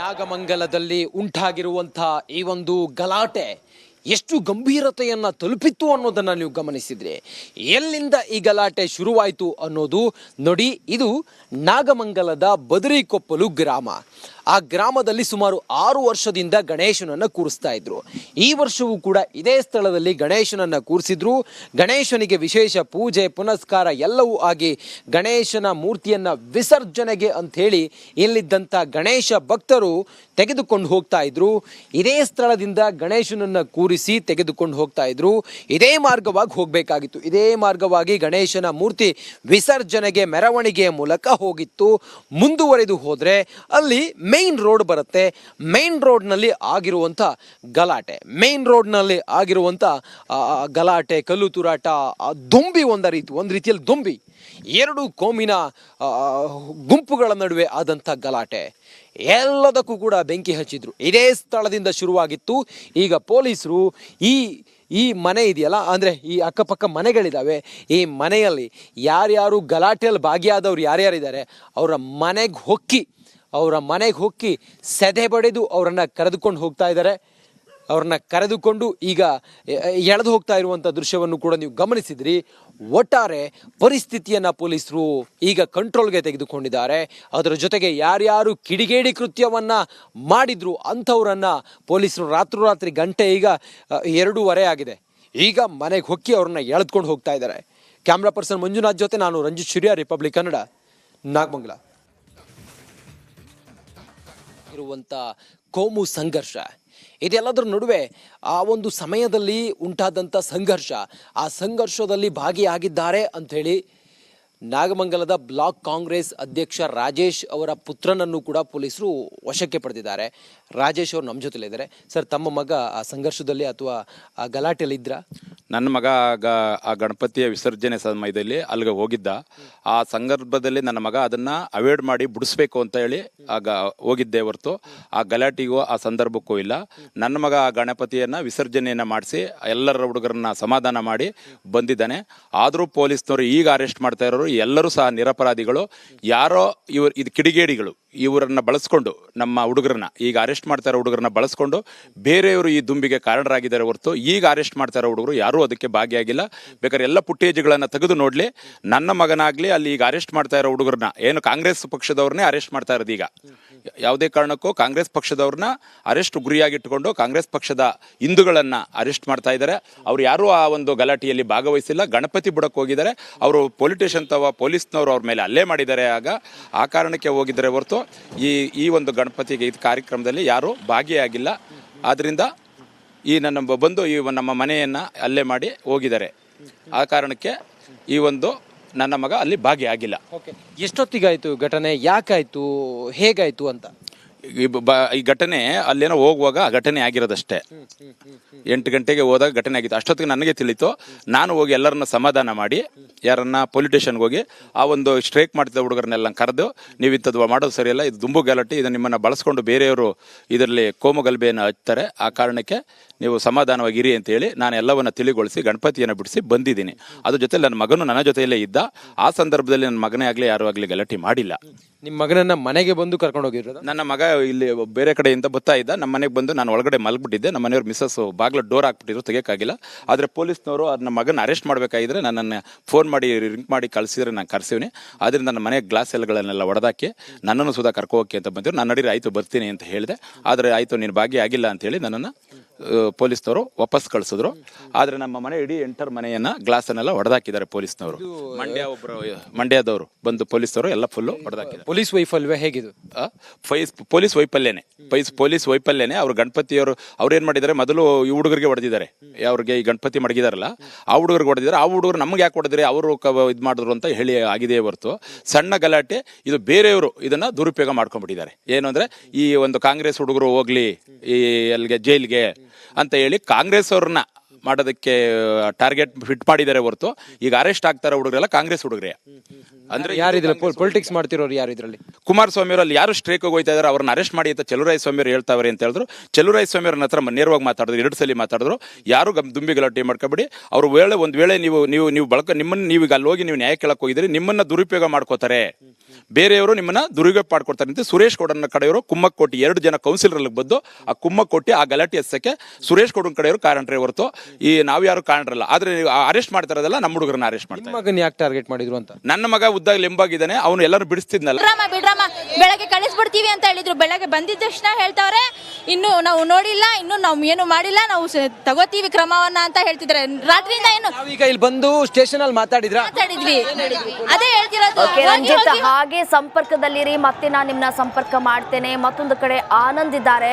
ನಾಗಮಂಗಲದಲ್ಲಿ ಉಂಟಾಗಿರುವಂತಹ ಈ ಒಂದು ಗಲಾಟೆ ಎಷ್ಟು ಗಂಭೀರತೆಯನ್ನು ತಲುಪಿತ್ತು ಅನ್ನೋದನ್ನು ನೀವು ಗಮನಿಸಿದ್ರೆ, ಎಲ್ಲಿಂದ ಈ ಗಲಾಟೆ ಶುರುವಾಯಿತು ಅನ್ನೋದು ನೋಡಿ. ಇದು ನಾಗಮಂಗಲದ ಬದರಿಕೊಪ್ಪಲು ಗ್ರಾಮ. ಆ ಗ್ರಾಮದಲ್ಲಿ ಸುಮಾರು 6 ವರ್ಷದಿಂದ ಗಣೇಶನನ್ನು ಕೂರಿಸ್ತಾ ಇದ್ರು. ಈ ವರ್ಷವೂ ಕೂಡ ಇದೇ ಸ್ಥಳದಲ್ಲಿ ಗಣೇಶನನ್ನು ಕೂರಿಸಿದ್ರು. ಗಣೇಶನಿಗೆ ವಿಶೇಷ ಪೂಜೆ ಪುನಸ್ಕಾರ ಎಲ್ಲವೂ ಆಗಿ ಗಣೇಶನ ಮೂರ್ತಿಯನ್ನು ವಿಸರ್ಜನೆಗೆ ಅಂಥೇಳಿ ಇಲ್ಲಿದ್ದಂಥ ಗಣೇಶ ಭಕ್ತರು ತೆಗೆದುಕೊಂಡು ಹೋಗ್ತಾ ಇದ್ರು. ಇದೇ ಸ್ಥಳದಿಂದ ಗಣೇಶನನ್ನು ಕೂರಿಸಿ ತೆಗೆದುಕೊಂಡು ಹೋಗ್ತಾ ಇದ್ರು. ಇದೇ ಮಾರ್ಗವಾಗಿ ಹೋಗಬೇಕಾಗಿತ್ತು. ಇದೇ ಮಾರ್ಗವಾಗಿ ಗಣೇಶನ ಮೂರ್ತಿ ವಿಸರ್ಜನೆಗೆ ಮೆರವಣಿಗೆಯ ಮೂಲಕ ಹೋಗಿತ್ತು. ಮುಂದುವರೆದು ಹೋದರೆ ಅಲ್ಲಿ ಮೇನ್ ರೋಡ್ ಬರುತ್ತೆ. ಮೇನ್ ರೋಡ್ನಲ್ಲಿ ಆಗಿರುವಂಥ ಗಲಾಟೆ, ಮೇನ್ ರೋಡ್ನಲ್ಲಿ ಆಗಿರುವಂಥ ಗಲಾಟೆ, ಕಲ್ಲು ತೂರಾಟ, ದೊಂಬಿ ಒಂದು ರೀತಿಯಲ್ಲಿ ದೊಂಬಿ, ಎರಡು ಕೋಮಿನ ಗುಂಪುಗಳ ನಡುವೆ ಆದಂಥ ಗಲಾಟೆ, ಎಲ್ಲದಕ್ಕೂ ಕೂಡ ಬೆಂಕಿ ಹಚ್ಚಿದ್ರು. ಇದೇ ಸ್ಥಳದಿಂದ ಶುರುವಾಗಿತ್ತು. ಈಗ ಪೊಲೀಸರು ಈ ಮನೆ ಇದೆಯಲ್ಲ, ಅಂದರೆ ಈ ಅಕ್ಕಪಕ್ಕ ಮನೆಗಳಿದ್ದಾವೆ, ಈ ಮನೆಯಲ್ಲಿ ಯಾರ್ಯಾರು ಗಲಾಟೆಯಲ್ಲಿ ಭಾಗಿಯಾದವ್ರು ಯಾರ್ಯಾರಿದ್ದಾರೆ ಅವರ ಮನೆಗೆ ಹೊಕ್ಕಿ ಸೆದೆ ಬಡಿದು ಅವರನ್ನು ಕರೆದುಕೊಂಡು ಹೋಗ್ತಾ ಇದ್ದಾರೆ. ಅವ್ರನ್ನ ಕರೆದುಕೊಂಡು ಈಗ ಎಳೆದು ಹೋಗ್ತಾ ಇರುವಂಥ ದೃಶ್ಯವನ್ನು ಕೂಡ ನೀವು ಗಮನಿಸಿದ್ರಿ. ಒಟ್ಟಾರೆ ಪರಿಸ್ಥಿತಿಯನ್ನು ಪೊಲೀಸರು ಈಗ ಕಂಟ್ರೋಲ್ಗೆ ತೆಗೆದುಕೊಂಡಿದ್ದಾರೆ. ಅದರ ಜೊತೆಗೆ ಯಾರ್ಯಾರು ಕಿಡಿಗೇಡಿ ಕೃತ್ಯವನ್ನು ಮಾಡಿದ್ರು ಅಂಥವ್ರನ್ನು ಪೊಲೀಸರು ರಾತ್ರೋರಾತ್ರಿ ಗಂಟೆ ಈಗ 2:30 ಆಗಿದೆ. ಈಗ ಮನೆಗೆ ಹೊಕ್ಕಿ ಅವ್ರನ್ನ ಎಳೆದುಕೊಂಡು ಹೋಗ್ತಾ ಇದ್ದಾರೆ. ಕ್ಯಾಮ್ರಾ ಪರ್ಸನ್ ಮಂಜುನಾಥ್ ಜೊತೆ ನಾನು ರಂಜಿತ್ ಶಿರ್ಯಾ, ರಿಪಬ್ಲಿಕ್ ಕನ್ನಡ, ನಾಗಮಂಗಲ. ಇರುವಂಥ ಕೋಮು ಸಂಘರ್ಷ, ಇದೆಲ್ಲದರ ನಡುವೆ ಆ ಒಂದು ಸಮಯದಲ್ಲಿ ಉಂಟಾದಂಥ ಸಂಘರ್ಷ, ಆ ಸಂಘರ್ಷದಲ್ಲಿ ಭಾಗಿಯಾಗಿದ್ದಾರೆ ಅಂಥೇಳಿ ನಾಗಮಂಗಲದ ಬ್ಲಾಕ್ ಕಾಂಗ್ರೆಸ್ ಅಧ್ಯಕ್ಷ ರಾಜೇಶ್ ಅವರ ಪುತ್ರನನ್ನು ಕೂಡ ಪೊಲೀಸರು ವಶಕ್ಕೆ ಪಡೆದಿದ್ದಾರೆ. ರಾಜೇಶ್ ಅವರು ನಮ್ಮ ಜೊತೆಲಿದ್ದಾರೆ. ಸರ್, ತಮ್ಮ ಮಗ ಆ ಸಂಘರ್ಷದಲ್ಲಿ ಅಥವಾ ಆ ಗಲಾಟೆಯಲ್ಲಿ ಇದ್ರ? ನನ್ನ ಮಗ ಆ ಗಣಪತಿಯ ವಿಸರ್ಜನೆ ಸಮಯದಲ್ಲಿ ಅಲ್ಲಿಗೆ ಹೋಗಿದ್ದ. ಆ ಸಂದರ್ಭದಲ್ಲಿ ನನ್ನ ಮಗ ಅದನ್ನ ಅವಾಯ್ಡ್ ಮಾಡಿ ಬಿಡಿಸ್ಬೇಕು ಅಂತ ಹೇಳಿ ಆಗ ಹೋಗಿದ್ದೆ ಹೊರತು ಆ ಗಲಾಟೆಗೂ ಆ ಸಂದರ್ಭಕ್ಕೂ ಇಲ್ಲ. ನನ್ನ ಮಗ ಆ ಗಣಪತಿಯನ್ನ ವಿಸರ್ಜನೆಯನ್ನ ಮಾಡಿಸಿ ಎಲ್ಲರ ಹುಡುಗರನ್ನ ಸಮಾಧಾನ ಮಾಡಿ ಬಂದಿದ್ದಾನೆ. ಆದರೂ ಪೊಲೀಸ್ನವರು ಈಗ ಅರೆಸ್ಟ್ ಮಾಡ್ತಾ ಇರೋರು ಎಲ್ಲರೂ ಸಹ ನಿರಪರಾಧಿಗಳು. ಯಾರೋ ಇದು ಕಿಡಿಗೇಡಿಗಳು ಇವರನ್ನ ಬಳಸ್ಕೊಂಡು ನಮ್ಮ ಹುಡುಗರನ್ನ, ಈಗ ಅರೆಸ್ಟ್ ಮಾಡ್ತಾ ಇರೋ ಹುಡುಗರನ್ನ ಬಳಸ್ಕೊಂಡು ಬೇರೆಯವರು ಈ ದುಂಬಿಗೆ ಕಾರಣರಾಗಿದ್ದಾರೆ ಹೊರತು ಈಗ ಅರೆಸ್ಟ್ ಮಾಡ್ತಾ ಇರೋ ಹುಡುಗರು ಯಾರೂ ಅದಕ್ಕೆ ಭಾಗಿಯಾಗಿಲ್ಲ. ಬೇಕಾದ್ರೆ ಎಲ್ಲ ಫುಟೇಜ್ಗಳನ್ನ ತೆಗೆದು ನೋಡ್ಲಿ. ನನ್ನ ಮಗನಾಗ್ಲಿ ಅಲ್ಲಿ ಈಗ ಅರೆಸ್ಟ್ ಮಾಡ್ತಾ ಇರೋ ಹುಡುಗರನ್ನ, ಏನು ಕಾಂಗ್ರೆಸ್ ಪಕ್ಷದವ್ರನ್ನೇ ಅರೆಸ್ಟ್ ಮಾಡ್ತಾ ಇರೋದು. ಈಗ ಯಾವುದೇ ಕಾರಣಕ್ಕೂ ಕಾಂಗ್ರೆಸ್ ಪಕ್ಷದವ್ರನ್ನ ಅರೆಸ್ಟ್ ಗುರಿಯಾಗಿಟ್ಟುಕೊಂಡು ಕಾಂಗ್ರೆಸ್ ಪಕ್ಷದ ಹಿಂದೂಗಳನ್ನ ಅರೆಸ್ಟ್ ಮಾಡ್ತಾ ಇದ್ದಾರೆ. ಅವ್ರು ಯಾರೂ ಆ ಒಂದು ಗಲಾಟೆಯಲ್ಲಿ ಭಾಗವಹಿಸಿಲ್ಲ. ಗಣಪತಿ ಬಿಡಕ್ಕೆ ಹೋಗಿದ್ದಾರೆ. ಅವರು ಪೊಲೀಸ್ನವರು ಅವ್ರ ಮೇಲೆ ಹಲ್ಲೆ ಮಾಡಿದ್ದಾರೆ. ಆ ಕಾರಣಕ್ಕೆ ಹೋಗಿದ್ದಾರೆ ಹೊರತು ಈ ಒಂದು ಗಣಪತಿಗೆ ಈ ಕಾರ್ಯಕ್ರಮದಲ್ಲಿ ಯಾರೂ ಭಾಗಿಯಾಗಿಲ್ಲ. ಆದ್ರಿಂದ ಈ ನಮ್ಮ ಮನೆಯನ್ನ ಹಲ್ಲೆ ಮಾಡಿ ಹೋಗಿದ್ದಾರೆ. ಆ ಕಾರಣಕ್ಕೆ ಈ ಒಂದು ನನ್ನ ಮಗ ಅಲ್ಲಿ ಭಾಗಿಯಾಗಿಲ್ಲ. ಎಷ್ಟೊತ್ತಿಗಾಯ್ತು ಘಟನೆ, ಯಾಕಾಯ್ತು, ಹೇಗಾಯ್ತು ಅಂತ? ಈ ಘಟನೆ ಅಲ್ಲೇನೋ ಹೋಗುವಾಗ ಘಟನೆ ಆಗಿರೋದಷ್ಟೇ. 8 ಗಂಟೆಗೆ ಹೋದಾಗ ಘಟನೆ ಆಗಿತ್ತು. ಅಷ್ಟೊತ್ತಿಗೆ ನನಗೆ ತಿಳಿತು. ನಾನು ಹೋಗಿ ಎಲ್ಲರನ್ನ ಸಮಾಧಾನ ಮಾಡಿ, ಯಾರನ್ನ ಪೊಲೀಸ್ ಸ್ಟೇಷನ್ಗೆ ಹೋಗಿ ಆ ಒಂದು ಸ್ಟ್ರೈಕ್ ಮಾಡ್ತಿದ್ದ ಹುಡುಗರನ್ನೆಲ್ಲ ಕರೆದು, ನೀವು ಇಂಥದ್ದು ಮಾಡೋದು ಸರಿಯಲ್ಲ, ಇದು ದುಂಬು ಗಲಾಟೆ, ಇದು ನಿಮ್ಮನ್ನ ಬಳಸ್ಕೊಂಡು ಬೇರೆಯವರು ಇದರಲ್ಲಿ ಕೋಮು ಗಲಭೆಯನ್ನು ಹಚ್ತಾರೆ, ಆ ಕಾರಣಕ್ಕೆ ನೀವು ಸಮಾಧಾನವಾಗಿರಿ ಅಂತ ಹೇಳಿ ನಾನು ಎಲ್ಲವನ್ನ ತಿಳಿಗೊಳಿಸಿ ಗಣಪತಿಯನ್ನು ಬಿಡಿಸಿ ಬಂದಿದ್ದೀನಿ. ಅದ್ರ ಜೊತೆ ನನ್ನ ಮಗನು ನನ್ನ ಜೊತೆಯಲ್ಲೇ ಇದ್ದ. ಆ ಸಂದರ್ಭದಲ್ಲಿ ನನ್ನ ಮಗನೇ ಆಗಲಿ ಯಾರು ಆಗಲಿ ಗಲಾಟೆ ಮಾಡಿಲ್ಲ. ನಿಮ್ಮ ಮಗನನ್ನ ಮನೆಗೆ ಬಂದು ಕರ್ಕೊಂಡು ಹೋಗಿರೋದು? ನನ್ನ ಮಗ ಇಲ್ಲಿ ಬೇರೆ ಕಡೆಯಿಂದ ಬರ್ತಾ ಇದ್ದ. ನಮ್ಮ ಮನೆಗೆ ಬಂದು ನಾನು ಒಳಗಡೆ ಮಲಗ್ಬಿಟ್ಟಿದ್ದೆ. ನಮ್ಮ ಮನೆಯವ್ರು ಮಿಸ್ಸಸ್ ಬಾಗ್ಲ ಡೋರ್ ಹಾಕ್ಬಿಟ್ಟಿದ್ರು, ತೆಗಿಯಕ್ಕಾಗಿಲ್ಲ. ಆದರೆ ಪೊಲೀಸ್ನವರು ನನ್ನ ಮಗನ ಅರೆಸ್ಟ್ ಮಾಡಬೇಕಾಗಿದ್ರೆ ನನ್ನನ್ನು ಫೋನ್ ಮಾಡಿ ರಿಂಕ್ ಮಾಡಿ ಕಳಿಸಿದ್ರೆ ನಾನು ಕರ್ಸಿವ್ನಿ. ಆದ್ದರಿಂದ ನನ್ನ ಮನೆ ಗ್ಲಾಸ್ ಎಲ್ಲಗಳನ್ನೆಲ್ಲ ಹೊಡೆದಾಕಿ ನನ್ನನ್ನು ಸುಧಾ ಕರ್ಕೋಕೆ ಅಂತ ಬಂದಿದ್ರು. ನಾನು ನಡೀರಿ ಆಯಿತು ಬರ್ತೀನಿ ಅಂತ ಹೇಳಿದೆ. ಆದರೆ ಆಯಿತು ನೀನು ಭಾಗಿಯಾಗಿಲ್ಲ ಅಂತ ಹೇಳಿ ನನ್ನನ್ನು ಪೊಲೀಸ್ನವರು ವಾಪಸ್ ಕಳಿಸಿದ್ರು. ಆದ್ರೆ ನಮ್ಮ ಮನೆ ಇಡೀ ಎಂಟರ್ ಮನೆಯನ್ನ ಗ್ಲಾಸ್ ಅನ್ನೆಲ್ಲ ಹೊಡೆದಾಕಿದ್ದಾರೆ ಪೊಲೀಸ್ನವರು. ಮಂಡ್ಯದವರು ಬಂದು ಪೊಲೀಸ್ನವರು ಎಲ್ಲ ಫುಲ್ಲು ಹೊಡೆದಾಕಿದ್ದಾರೆ. ಪೊಲೀಸ್ ವೈಫಲ್ಯ ಹೇಗಿದು? ಪೊಲೀಸ್ ವೈಫಲ್ಯನೇ. ಅವ್ರು ಗಣಪತಿಯವರು ಅವ್ರೇನ್ ಮಾಡಿದ್ದಾರೆ, ಮೊದಲು ಈ ಹುಡುಗರಿಗೆ ಹೊಡೆದಿದ್ದಾರೆ. ಅವ್ರಿಗೆ ಈ ಗಣಪತಿ ಮಡಗಿದಾರಲ್ಲ ಆ ಹುಡುಗರಿಗೆ ಹೊಡೆದಿದ್ದಾರೆ. ಆ ಹುಡುಗರು ನಮ್ಗೆ ಯಾಕೆ ಹೊಡೆದ್ರೆ, ಅವರು ಇದು ಮಾಡಿದ್ರು ಅಂತ ಹೇಳಿ ಆಗಿದೆ ಹೊರತು ಸಣ್ಣ ಗಲಾಟೆ. ಇದು ಬೇರೆಯವರು ಇದನ್ನ ದುರುಪಯೋಗ ಮಾಡ್ಕೊಂಡ್ಬಿಟ್ಟಿದ್ದಾರೆ. ಏನು ಅಂದ್ರೆ, ಈ ಒಂದು ಕಾಂಗ್ರೆಸ್ ಹುಡುಗರು ಹೋಗ್ಲಿ ಈ ಅಲ್ಲಿಗೆ ಜೈಲ್ಗೆ ಅಂತ ಹೇಳಿ ಕಾಂಗ್ರೆಸ್ ಅವ್ರನ್ನ ಮಾಡೋದಕ್ಕೆ ಟಾರ್ಗೆಟ್ ಫಿಟ್ ಮಾಡಿದ್ದಾರೆ ಹೊರತು ಈಗ ಅರೆಸ್ಟ್ ಆಗ್ತಾರೆ ಹುಡುಗರೆಲ್ಲ ಕಾಂಗ್ರೆಸ್ ಹುಡುಗರೇ. ಅಂದ್ರೆ ಯಾರಿದ್ರೆ ಪೊಲಿಟಿಕ್ಸ್ ಮಾಡ್ತಿರೋರು ಯಾರು ಇದ್ರಲ್ಲಿ? ಕುಮಾರಸ್ವಾಮಿ ಅವರು ಅಲ್ಲಿ ಯಾರು ಸ್ಟ್ರೈಕ್ ಹೋಗ್ತಾ ಇದ್ದಾರೆ ಅವ್ರನ್ನ ಅರೆಸ್ಟ್ ಮಾಡಿ ಅಂತ ಚಲುವರಾಯಸ್ವಾಮಿ ಅವರು ಹೇಳ್ತಾವ್ರೆ ಅಂತ ಹೇಳಿದ್ರು. ಚಲುವರಾಯಸ್ವಾಮಿ ಅವ್ರನ್ನ ಹತ್ರ ನೇರವಾಗಿ ಮಾತಾಡಿದ್ರು, 2 ಸಲ ಮಾತಾಡಿದ್ರು. ಯಾರು ದುಂಬಿ ಗಲಾಟೆ ಮಾಡ್ಕೊಬೇಡಿ. ಅವ್ರು ಒಂದ್ ವೇಳೆ ನೀವು ನಿಮ್ಮನ್ನ ನೀವು ಈಗ ಅಲ್ಲಿ ಹೋಗಿ ನೀವು ನ್ಯಾಯ ಕೇಳಕ್ ಹೋಗಿದ್ರೆ ನಿಮ್ಮನ್ನ ದುರುಪಯೋಗ ಮಾಡ್ಕೋತಾರೆ, ಬೇರೆಯವರು ನಿಮ್ಮನ್ನ ದುರುಪಯೋಗ ಮಾಡ್ಕೊಡ್ತಾರೆ ಅಂತ ಸುರೇಶ್ ಗೌಡನ ಕಡೆಯವರು ಕುಮ್ಮಕ್ಕೋಟಿ 2 ಜನ ಕೌನ್ಸಿಲರ್ ಬಂದು ಆ ಕುಮ್ಮಕ್ಕೋಟಿ ಆ ಗಲಾಟೆ ಎಸಕ್ಕೆ ಸುರೇಶ್ ಗೌಡನ ಕಡೆಯವರು ಕಾರಣರೇ ಹೊರತು ಈ ನಾವು ಯಾರು ಕಾರಣರಲ್ಲ. ಆದ್ರೆ ಅರೆಸ್ಟ್ ಮಾಡ್ತಾರದಲ್ಲ ನಮ್ಮ ಹುಡುಗರನ್ನ ಅರೆಸ್ಟ್ ಮಾಡ್ತಾರೆ. ಮಗನ್ ಯಾಕೆ ಟಾರ್ಗೆಟ್ ಮಾಡಿದ್ರು ಅಂತ? ನನ್ನ ಮಗ ಉದ್ದಾಗ ಲೆಂಬಾಗಿದ್ದಾನೆ, ಅವನು ಎಲ್ಲರೂ ಬಿಡಿಸ್ತಿದ್ನಲ್ಲ. ಬಿಡ್ರಮ್ಮ ಬೆಳಗ್ಗೆ ಕಳಿಸ್ಬಿಡ್ತೀವಿ ಅಂತ ಹೇಳಿದ್ರು. ಬೆಳಗ್ಗೆ ಬಂದಿದ್ದ ತಕ್ಷಣ ಹೇಳ್ತಾವ್ರೆ ಇನ್ನು ನಾವು ನೋಡಿಲ್ಲ, ಇನ್ನು ನಾವು ಏನು ಮಾಡಿಲ್ಲ, ನಾವು ತಗೋತೀವಿ ಕ್ರಮವನ್ನ ಅಂತ ಹೇಳ್ತಿದ್ರೆ. ರಾತ್ರಿಯಿಂದ ಏನು ನಾವೀಗ ಇಲ್ಲಿ ಬಂದು ಸ್ಟೇಷನ್ ಅಲ್ಲಿ ಮಾತಾಡಿದ್ವಿ, ಅದೇ ಹೇಳ್ತಿರೋದು. ರಂಜಿತ್, ಹಾಗೆ ಸಂಪರ್ಕದಲ್ಲಿರಿ, ಮತ್ತೆ ನಾನು ನಿಮ್ಮನ್ನ ಸಂಪರ್ಕ ಮಾಡ್ತೇನೆ. ಮತ್ತೊಂದು ಕಡೆ ಆನಂದ್ ಇದ್ದಾರೆ.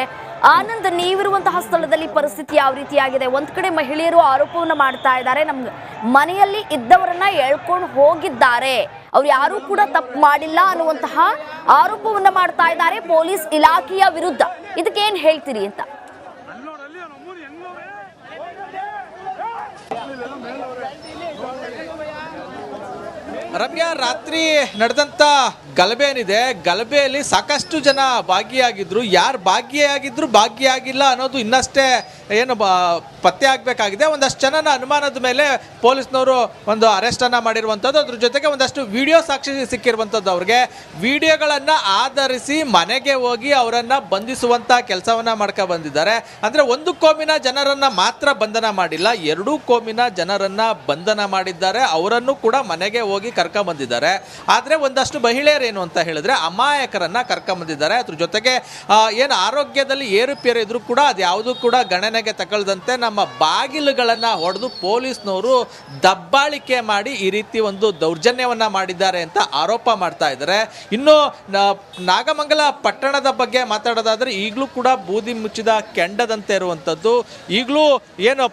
ಆನಂದ್, ನೀವಿರುವಂತಹ ಸ್ಥಳದಲ್ಲಿ ಪರಿಸ್ಥಿತಿ ಯಾವ ರೀತಿಯಾಗಿದೆ? ಒಂದ್ ಕಡೆ ಮಹಿಳೆಯರು ಆರೋಪವನ್ನ ಮಾಡ್ತಾ ಇದ್ದಾರೆ, ನಮ್ ಮನೆಯಲ್ಲಿ ಇದ್ದವರನ್ನ ಎಳ್ಕೊಂಡು ಹೋಗಿದ್ದಾರೆ, ಅವ್ರು ಯಾರು ಕೂಡ ತಪ್ಪು ಮಾಡಿಲ್ಲ ಅನ್ನುವಂತಹ ಆರೋಪವನ್ನ ಮಾಡ್ತಾ ಇದ್ದಾರೆ ಪೊಲೀಸ್ ಇಲಾಖೆಯ ವಿರುದ್ಧ. ಇದಕ್ಕೆ ಏನ್ ಹೇಳ್ತೀರಿ ಅಂತ? ರಮ್ಯಾ, ರಾತ್ರಿ ನಡೆದಂತ ಗಲಭೆ ಏನಿದೆ, ಗಲಭೆಯಲ್ಲಿ ಸಾಕಷ್ಟು ಜನ ಭಾಗಿಯಾಗಿದ್ರು. ಯಾರು ಭಾಗಿಯಾಗಿಲ್ಲ ಅನ್ನೋದು ಇನ್ನಷ್ಟೇ ಪತ್ತೆ ಆಗಬೇಕಾಗಿದೆ. ಒಂದಷ್ಟು ಜನನ ಅನುಮಾನದ ಮೇಲೆ ಪೊಲೀಸ್ನವರು ಒಂದು ಅರೆಸ್ಟನ್ನು ಮಾಡಿರುವಂಥದ್ದು. ಅದ್ರ ಜೊತೆಗೆ ಒಂದಷ್ಟು ವಿಡಿಯೋ ಸಾಕ್ಷಿ ಸಿಕ್ಕಿರುವಂಥದ್ದು. ಅವ್ರಿಗೆ ವಿಡಿಯೋಗಳನ್ನು ಆಧರಿಸಿ ಮನೆಗೆ ಹೋಗಿ ಅವರನ್ನು ಬಂಧಿಸುವಂಥ ಕೆಲಸವನ್ನು ಮಾಡ್ಕೊ ಬಂದಿದ್ದಾರೆ. ಅಂದರೆ ಒಂದು ಕೋಮಿನ ಜನರನ್ನು ಮಾತ್ರ ಬಂಧನ ಮಾಡಿಲ್ಲ, 2 ಕೋಮಿನ ಜನರನ್ನು ಬಂಧನ ಮಾಡಿದ್ದಾರೆ. ಅವರನ್ನು ಕೂಡ ಮನೆಗೆ ಹೋಗಿ ಕರ್ಕೊಂಬಂದಿದ್ದಾರೆ. ಆದರೆ ಒಂದಷ್ಟು ಮಹಿಳೆಯರೇನು ಅಂತ ಹೇಳಿದ್ರೆ ಅಮಾಯಕರನ್ನು ಕರ್ಕೊಂಬಂದಿದ್ದಾರೆ. ಅದ್ರ ಜೊತೆಗೆ ಏನು ಆರೋಗ್ಯದಲ್ಲಿ ಏರುಪೇರು ಇದ್ರೂ ಕೂಡ ಅದು ಯಾವುದು ಕೂಡ ಗಣನೆಗೆ ತಗೊಳ್ದಂತೆ ನಮ್ಮ ಬಾಗಿಲುಗಳನ್ನು ಹೊಡೆದು ಪೊಲೀಸ್ನವರು ದಬ್ಬಾಳಿಕೆ ಮಾಡಿ ಈ ರೀತಿ ಒಂದು ದೌರ್ಜನ್ಯವನ್ನ ಮಾಡಿದ್ದಾರೆ ಅಂತ ಆರೋಪ ಮಾಡ್ತಾ ಇದ್ದಾರೆ. ಇನ್ನು ನಾಗಮಂಗಲ ಪಟ್ಟಣದ ಬಗ್ಗೆ ಮಾತಾಡೋದಾದ್ರೆ ಈಗಲೂ ಕೂಡ ಬೂದಿ ಮುಚ್ಚಿದ ಕೆಂಡದಂತೆ ಇರುವಂಥದ್ದು. ಈಗಲೂ ಏನು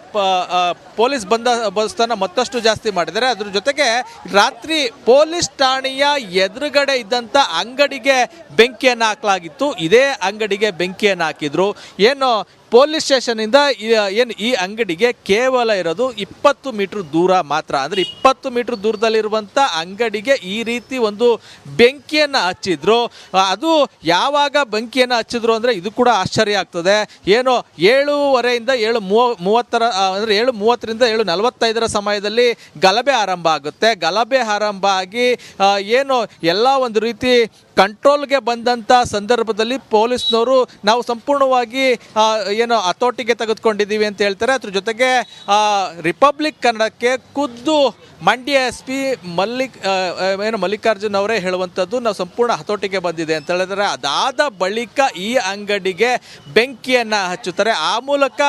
ಪೊಲೀಸ್ ಬಂದೋಬಸ್ತನ್ನು ಮತ್ತಷ್ಟು ಜಾಸ್ತಿ ಮಾಡಿದ್ದಾರೆ. ಅದ್ರ ಜೊತೆಗೆ ರಾತ್ರಿ ಪೊಲೀಸ್ ಠಾಣೆಯ ಎದುರುಗಡೆ ಇದ್ದಂಥ ಅಂಗಡಿಗೆ ಬೆಂಕಿಯನ್ನು ಹಾಕಲಾಗಿತ್ತು. ಇದೇ ಅಂಗಡಿಗೆ ಬೆಂಕಿಯನ್ನು ಹಾಕಿದ್ರು. ಏನು ಪೊಲೀಸ್ ಸ್ಟೇಷನಿಂದ ಏನು ಈ ಅಂಗಡಿಗೆ ಕೇವಲ ಇರೋದು 20 ಮೀಟರ್ ದೂರ ಮಾತ್ರ. ಅಂದರೆ 20 ಮೀಟರ್ ದೂರದಲ್ಲಿರುವಂಥ ಅಂಗಡಿಗೆ ಈ ರೀತಿ ಒಂದು ಬೆಂಕಿಯನ್ನು ಹಚ್ಚಿದ್ರು. ಅದು ಯಾವಾಗ ಬೆಂಕಿಯನ್ನು ಹಚ್ಚಿದ್ರು ಅಂದರೆ ಇದು ಕೂಡ ಆಶ್ಚರ್ಯ ಆಗ್ತದೆ. ಏನು 7:15ರಿಂದ 7:30 ಅಂದರೆ 7:30ರಿಂದ 7:45 ಸಮಯದಲ್ಲಿ ಗಲಭೆ ಆರಂಭ ಆಗುತ್ತೆ. ಗಲಭೆ ಆರಂಭ ಆಗಿ ಏನು ಎಲ್ಲ ಒಂದು ರೀತಿ ಕಂಟ್ರೋಲ್ಗೆ ಬಂದಂಥ ಸಂದರ್ಭದಲ್ಲಿ ಪೊಲೀಸ್ನವರು ನಾವು ಸಂಪೂರ್ಣವಾಗಿ ಏನು ಹತೋಟಿಗೆ ತೆಗೆದುಕೊಂಡಿದ್ದೀವಿ ಅಂತ ಹೇಳ್ತಾರೆ. ಅದ್ರ ಜೊತೆಗೆ ರಿಪಬ್ಲಿಕ್ ಕನ್ನಡಕ್ಕೆ ಖುದ್ದು ಮಂಡ್ಯ SP ಮಲ್ಲಿಕಾರ್ಜುನ್ ಅವರೇ ಹೇಳುವಂಥದ್ದು, ನಾವು ಸಂಪೂರ್ಣ ಹತೋಟಿಗೆ ಬಂದಿದೆ ಅಂತ ಹೇಳಿದರೆ ಅದಾದ ಬಳಿಕ ಈ ಅಂಗಡಿಗೆ ಬೆಂಕಿಯನ್ನು ಹಚ್ಚುತ್ತಾರೆ. ಆ ಮೂಲಕ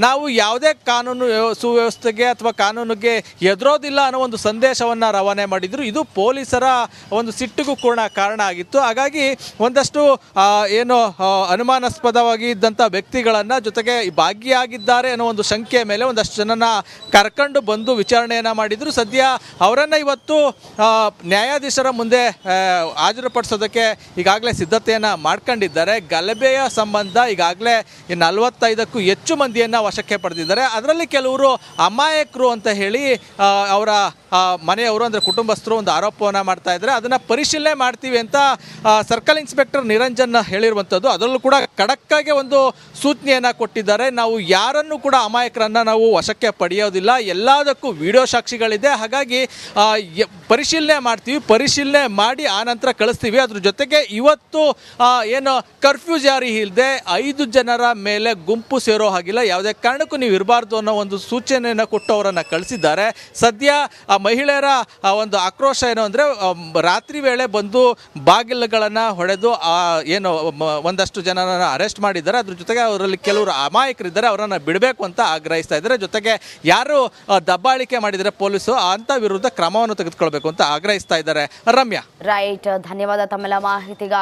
ನಾವು ಯಾವುದೇ ಕಾನೂನು ಸುವ್ಯವಸ್ಥೆಗೆ ಅಥವಾ ಕಾನೂನಿಗೆ ಎದುರೋದಿಲ್ಲ ಅನ್ನೋ ಒಂದು ಸಂದೇಶವನ್ನು ರವಾನೆ ಮಾಡಿದ್ರು. ಇದು ಪೊಲೀಸರ ಒಂದು ಸಿಟ್ಟಿಗೂ ಕೂಡ ಕಾರಣ ಆಗಿತ್ತು. ಹಾಗಾಗಿ ಒಂದಷ್ಟು ಏನು ಅನುಮಾನಾಸ್ಪದವಾಗಿ ಇದ್ದಂಥ ವ್ಯಕ್ತಿಗಳನ್ನು ಜೊತೆಗೆ ಭಾಗಿಯಾಗಿದ್ದಾರೆ ಅನ್ನೋ ಒಂದು ಶಂಕೆ ಮೇಲೆ ಒಂದಷ್ಟು ಜನನ ಕರ್ಕೊಂಡು ಬಂದು ವಿಚಾರಣೆಯನ್ನು ಮಾಡಿದ್ರು. ಸದ್ಯ ಅವರನ್ನು ಇವತ್ತು ನ್ಯಾಯಾಧೀಶರ ಮುಂದೆ ಹಾಜರುಪಡಿಸೋದಕ್ಕೆ ಈಗಾಗಲೇ ಸಿದ್ಧತೆಯನ್ನು ಮಾಡ್ಕೊಂಡಿದ್ದಾರೆ. ಗಲಭೆಯ ಸಂಬಂಧ ಈಗಾಗಲೇ 45ಕ್ಕೂ ಹೆಚ್ಚು ಮಂದಿಯನ್ನು ವಶಕ್ಕೆ ಪಡೆದಿದ್ದಾರೆ. ಅದರಲ್ಲಿ ಕೆಲವರು ಅಮಾಯಕರು ಅಂತ ಹೇಳಿ ಅವರ ಮನೆಯವರು ಅಂದರೆ ಕುಟುಂಬಸ್ಥರು ಒಂದು ಆರೋಪವನ್ನು ಮಾಡ್ತಾ ಇದ್ದಾರೆ. ಅದನ್ನು ಪರಿಶೀಲನೆ ಮಾಡ್ತೀವಿ ಅಂತ ಸರ್ಕಲ್ ಇನ್ಸ್ಪೆಕ್ಟರ್ ನಿರಂಜನ್ ಹೇಳಿರುವಂಥದ್ದು. ಅದರಲ್ಲೂ ಕೂಡ ಖಡಕ್ಕಾಗಿ ಒಂದು ಸೂಚನೆಯನ್ನು ಕೊಟ್ಟಿದ್ದಾರೆ. ನಾವು ಯಾರನ್ನು ಕೂಡ ಅಮಾಯಕರನ್ನು ನಾವು ವಶಕ್ಕೆ ಪಡೆಯೋದಿಲ್ಲ, ಎಲ್ಲದಕ್ಕೂ ವಿಡಿಯೋ ಸಾಕ್ಷಿಗಳಿದೆ, ಹಾಗಾಗಿ ಪರಿಶೀಲನೆ ಮಾಡ್ತೀವಿ, ಪರಿಶೀಲನೆ ಮಾಡಿ ಆನಂತರ ಕಳಿಸ್ತೀವಿ. ಅದ್ರ ಜೊತೆಗೆ ಇವತ್ತು ಏನು ಕರ್ಫ್ಯೂ ಜಾರಿ ಇಲ್ಲದೆ 5 ಜನರ ಮೇಲೆ ಗುಂಪು ಸೇರೋ ಹಾಗಿಲ್ಲ, ಯಾವುದೇ ಕಾರಣಕ್ಕೂ ನೀವು ಇರಬಾರ್ದು ಅನ್ನೋ ಒಂದು ಸೂಚನೆಯನ್ನು ಕೊಟ್ಟು ಅವರನ್ನು ಕಳಿಸಿದ್ದಾರೆ. ಸದ್ಯ ಆ ಮಹಿಳೆಯರ ಒಂದು ಆಕ್ರೋಶ ಏನು ಅಂದರೆ ರಾತ್ರಿ ವೇಳೆ ಬಂದು ಬಾಗಿಲುಗಳನ್ನು ಹೊಡೆದು ಏನು ಒಂದಷ್ಟು ಜನರನ್ನು ಅರೆಸ್ಟ್ ಮಾಡಿದ್ದಾರೆ. ಅದ್ರ ಜೊತೆಗೆ ಅವರಲ್ಲಿ ಕೆಲವರು ಅಮಾಯಕರಿದ್ದಾರೆ, ಅವರನ್ನು ಬಿಡಬೇಕು ಅಂತ ಆಗ್ರಹಿಸ್ತಾ ಇದ್ದಾರೆ. ಜೊತೆಗೆ ಯಾರು ದಬ್ಬಾಳಿಕೆ ಮಾಡಿದರೆ ಪೊಲೀಸು ಅಂತ ವಿರುದ್ಧ ಕ್ರಮವನ್ನು ತೆಗೆದುಕೊಳ್ಬೇಕು ಅಂತ ಆಗ್ರಹಿಸ್ತಾ ಇದ್ದಾರೆ. ರಮ್ಯಾ, ರೈಟ್, ಧನ್ಯವಾದ ತಮ್ಮೆಲ್ಲ ಮಾಹಿತಿಗಾಗಿ.